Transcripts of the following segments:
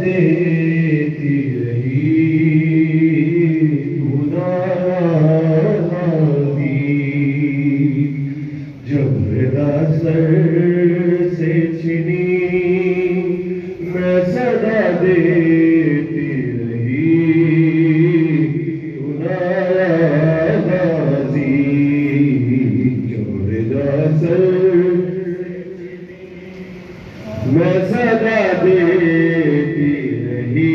देती रही जबरदा सर से छिनी मैं सदा देती रही गाजी जबरदा सर मैं सदा देती रही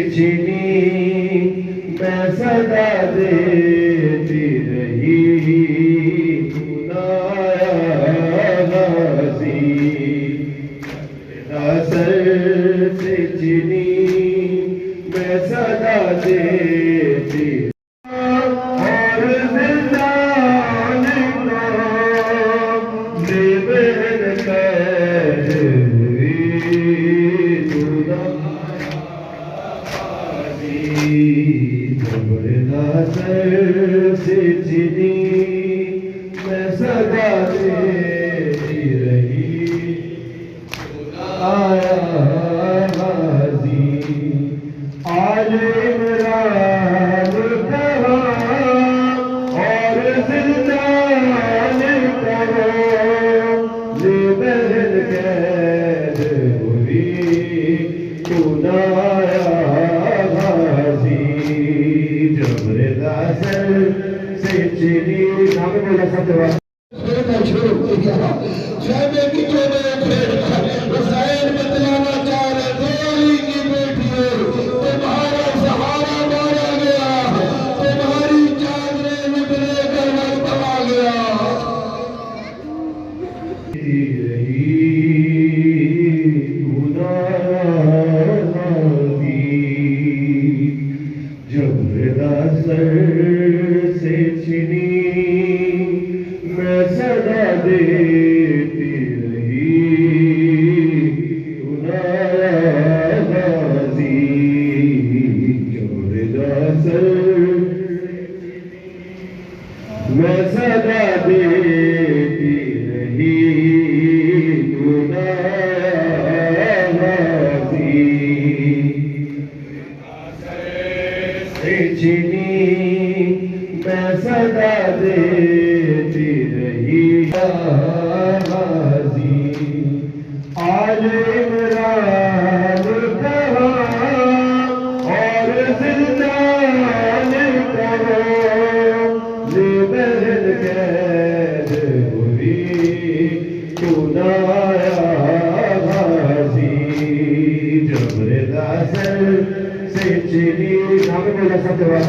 चिनी मैं सदा देती रही गाजी सर से चिनी मैं सदा देती और जिंदान से चिनी मैं सदा देती रही आया गाजी आज इमरान कहा और जिंदान करो ले बहन कैद हुई खुदाया गाजी जबरदा सर से चिनी नाम बोला सब जबरदा सर से छिनी मैं सदा देती रही गाजी जबरदा सर मैं सदा देती रही चिनी मैं सदा देती रही गाजी आज इमरान कहा और जिंदान करो ले बहन कैद हुई खुदाया गाजी जबरदा सर से चिनी नाम बोला सब